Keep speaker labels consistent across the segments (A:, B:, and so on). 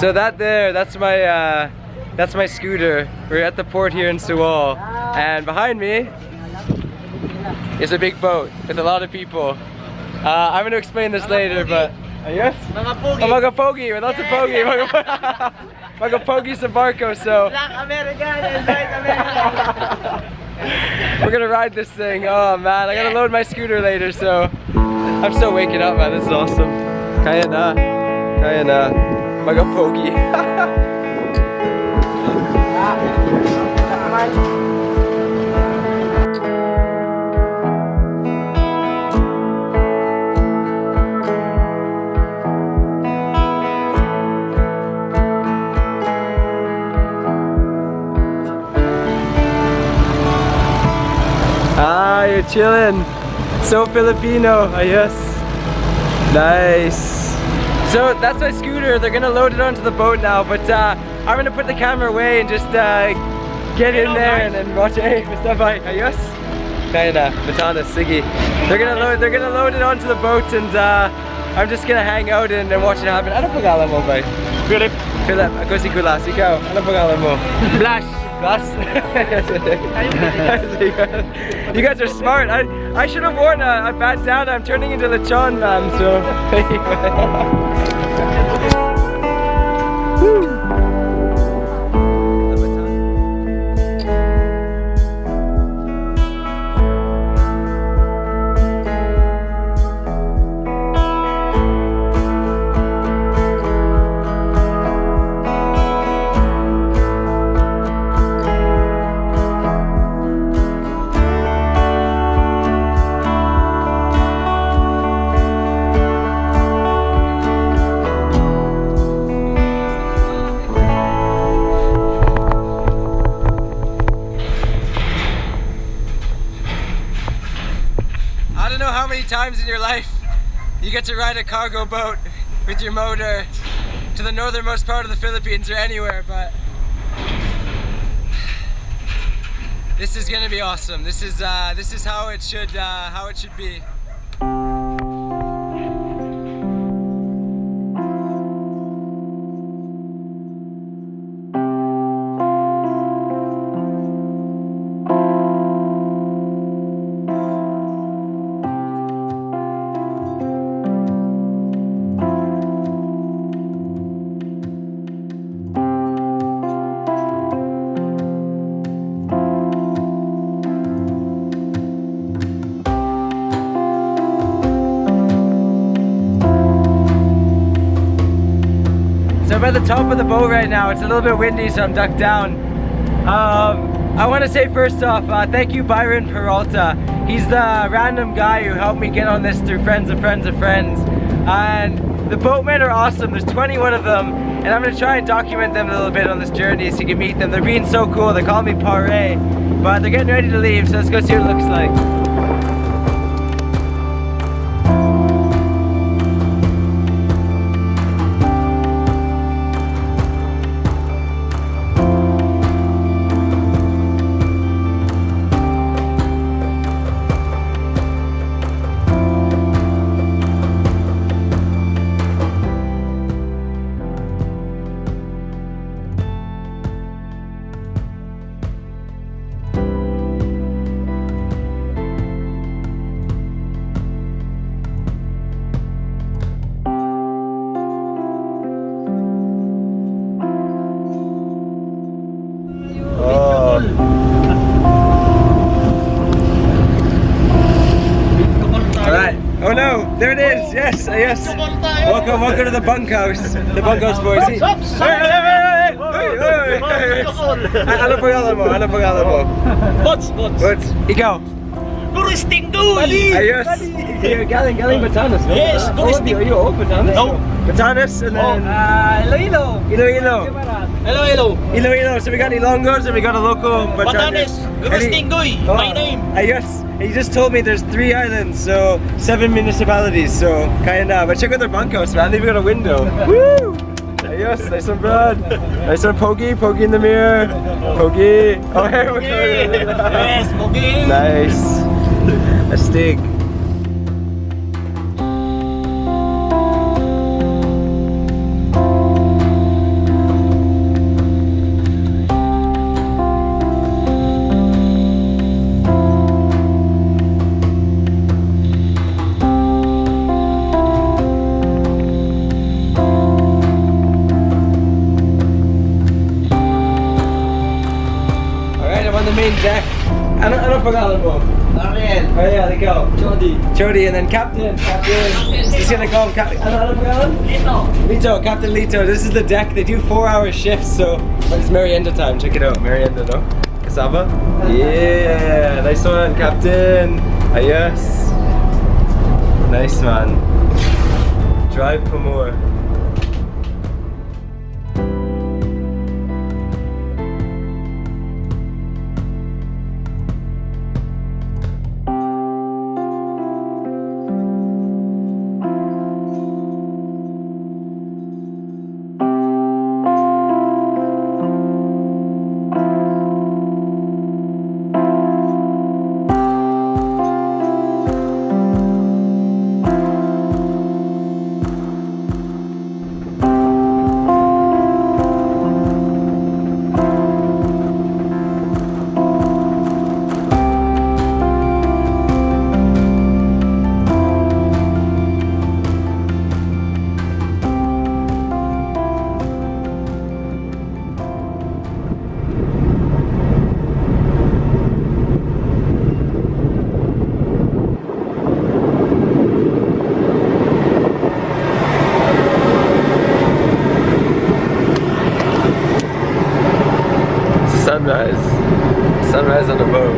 A: So that's my scooter. We're at the port here in Sual, and behind me is a big boat with a lot of people. I'm going to explain this later, but yes, mga pogi, lots of pogi, mga pogi sa barco. So
B: Black American and white American.
A: we're gonna ride this thing. Oh man, I gotta load my scooter later, so I'm still waking up, man. This is awesome. Kaya na, mga pogi. Ah, you're chilling. So Filipino, yes. Nice. So that's my scooter. They're gonna load it onto the boat now, but I'm gonna put the camera away and just get in there and watch it. Hey, Mr. Ayos? Kaya na, Batanes, sige. They're gonna load it onto the boat, and I'm just gonna hang out and watch it happen. Ano pangalan mo, bay? Philip. Philip, ako si Kulas. Ikaw, ano pangalan mo? Blush. Blush? You guys are smart. I should have worn a bandana. I'm turning into Lechon, man, so. Woo. I don't know how many times in your life you get to ride a cargo boat with your motor to the northernmost part of the Philippines or anywhere, but this is gonna be awesome. This is how it should be. So I'm at the top of the boat right now. It's a little bit windy, so I'm ducked down. I want to say first off, thank you Byron Peralta. He's the random guy who helped me get on this through friends of friends of friends. And the boatmen are awesome. There's 21 of them, and I'm going to try and document them a little bit on this journey so you can meet them. They're being so cool. They call me Pare, but they're getting ready to leave, so let's go see what it looks like. Oh no, there it is, yes, yes. Welcome to the bunkhouse. The bunkhouse boys. Hey! Ano pangalan mo?
B: Bots.
A: Ikaw?
B: Touristing dude!
A: Ayos. You're galing Batanes, no?
B: Yes, touristing.
A: Are you old Batanes?
B: No.
A: Batanes and then... Iloilo. So we got Ilonggos and we got a local
B: Batanes. Touristing dude, my name.
A: Ayos. He just told me there's 3 islands, so 7 municipalities, so kaya na. But check out their bunkhouse, man. They've got a window. Woo! Ayos, nice one, Brad. Nice one, Pogi in the mirror. Pogi. Oh, hey,
B: Yes, Pogi.
A: Nice. Astig. deck. Ano pangalan mo?
B: Ariel.
A: Oh yeah, ikaw.
B: Jody.
A: Jody, and then Captain. He's gonna call him Captain. Ano pangalan? Lito, Captain Lito. This is the deck. They do 4-hour shifts, so it's merienda time. Check it out. Merienda, no? Cassava? Yeah, nice one, Captain. Ayos. Nice man. Drive for more. Sunrise on the boat.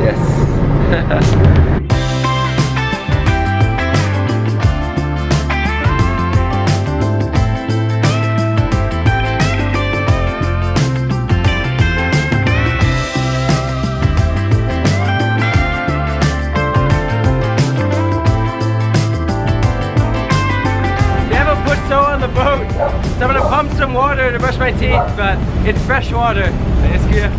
A: Yes. On the boat, so I'm gonna pump some water to brush my teeth, but it's fresh water. It's good.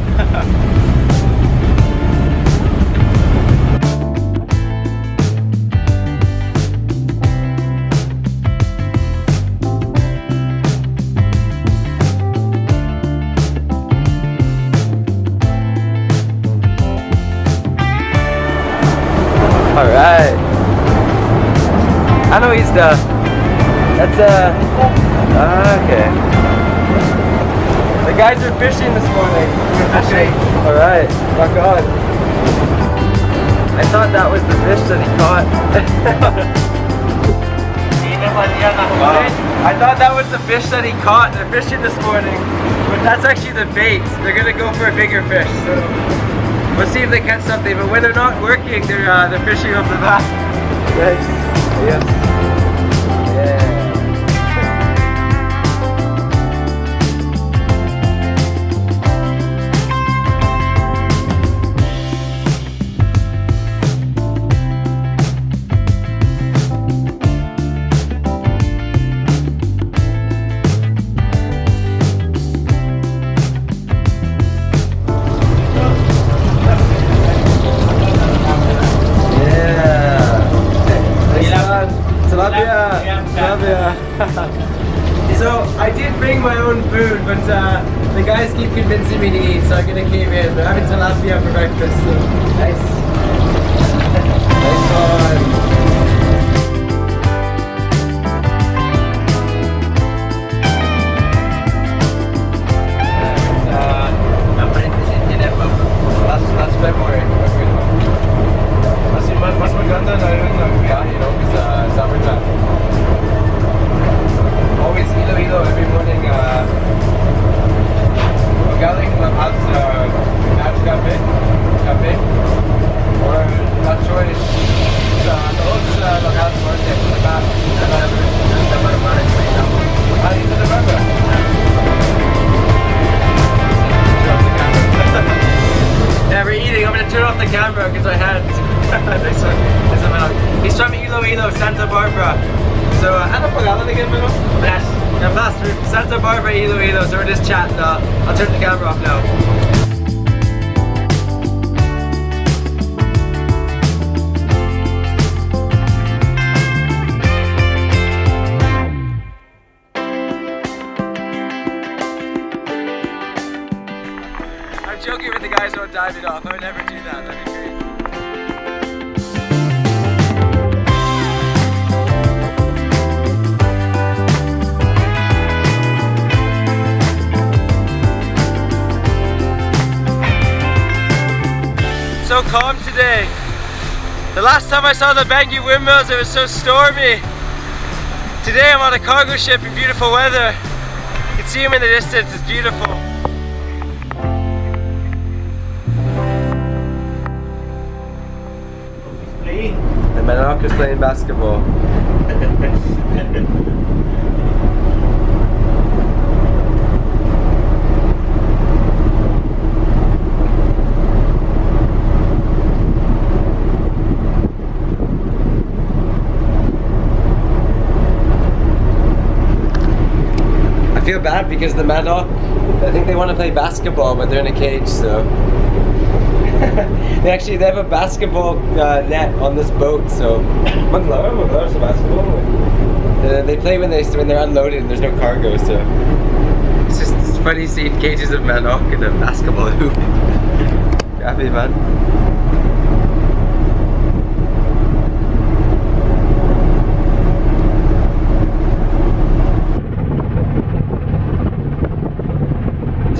A: All right. I know he's the. That's okay. The guys are fishing this morning. Fishing. All right, rock on. I thought that was the fish that he caught. I thought that was the fish that he caught. They're fishing this morning, but that's actually the bait. They're gonna go for a bigger fish. So we'll see if they catch something. But when they're not working, they're fishing off the back. Nice. Yes. Yeah. So I did bring my own food, but the guys keep convincing me to eat, so I'm gonna cave in. They're having tilapia for breakfast, so nice. Nice one. Last February. Mas maganda na rin ang biyahe, you know, because summertime. Always Iloilo every morning. Galing has cafe, or not sure if doon sa Lakas Market, sa Barbares right now. Dito na Barba. Yeah, we're eating. I'm gonna turn off the camera because I had. He's from Iloilo, Santa Barbara. So, ano pangalan again, Bruno? Yes. Yeah, Pastor, Santa Barbara, Iloilo. So we're just chatting. I'll turn the camera off now. I'm joking with the guys who don't dive it off. I would never do that. That'd be great. last time I saw the Bangi windmills, it was so stormy. Today I'm on a cargo ship in beautiful weather. You can see them in the distance, it's beautiful. The Manok is playing basketball. I feel bad because the Manok, I think they want to play basketball, but they're in a cage, so. they have a basketball net on this boat, so. Maglar sa basketball. They play when they're unloaded and there's no cargo, so. It's funny seeing cages of Manok in a basketball hoop. Happy, man.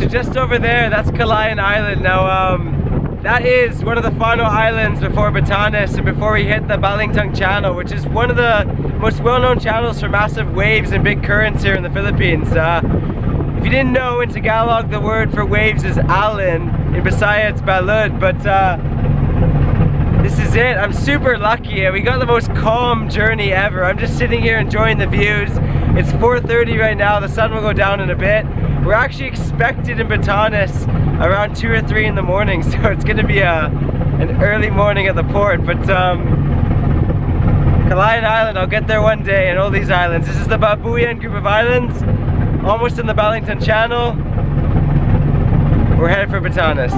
A: Just over there, that's Calayan Island. Now, that is one of the final islands before Batanes and before we hit the Balintang Channel, which is one of the most well-known channels for massive waves and big currents here in the Philippines. If you didn't know, in Tagalog, the word for waves is alin. In Bisaya, it's balud. But this is it. I'm super lucky. We got the most calm journey ever. I'm just sitting here enjoying the views. It's 4:30 right now. The sun will go down in a bit. We're actually expected in Batanes around 2 or 3 in the morning, so it's going to be an early morning at the port. But Calayan Island, I'll get there one day, and all these islands. This is the Babuyan group of islands, almost in the Balintang Channel. We're headed for Batanes.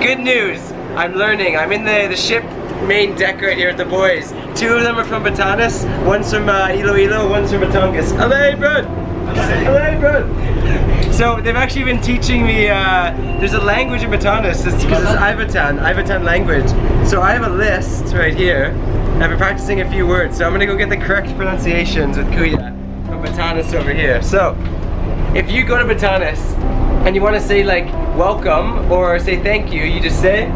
A: Good news, I'm learning. I'm in the ship main deck right here with the boys. 2 of them are from Batanes, one's from Iloilo, one's from Batangas. Alay, bro! Alay, bro! So they've actually been teaching me, there's a language in Batanes, because it's Ivatan language. So I have a list right here. I've been practicing a few words, so I'm gonna go get the correct pronunciations with Kuya from Batanes over here. So, if you go to Batanes, and you want to say like welcome or say thank you, you just say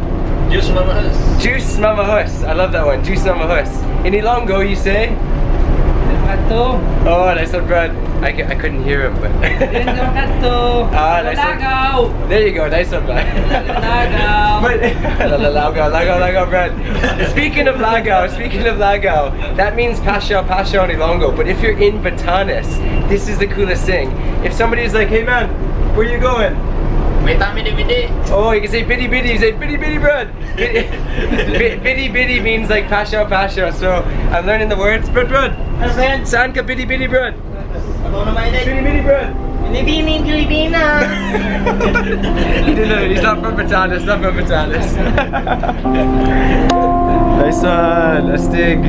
B: Juice mamahus.
A: Juice mamahus. I love that one. Juice mamahus. In Ilonggo you say
C: Kato.
A: Oh, nice one, Brad. I couldn't hear him, but
C: Kato.
A: Ah, nice one. There you go, nice one, Brad. Lagaw, Brad. Speaking of Lagaw, that means pasha in Ilonggo. But if you're in Batanes, this is the coolest thing. If somebody's like, hey man, where you going?
B: May bidi.
A: Oh, you can say bidi bidi. You say bidi bidi, Brad. Bidi bidi means like pasha. So I'm learning the words. Brad. Saan ka bidi bidi, Brad? Bidi bidi, Brad.
C: Binibining Filipinos.
A: He didn't know. He's not from Batanes. Nice one. Astig.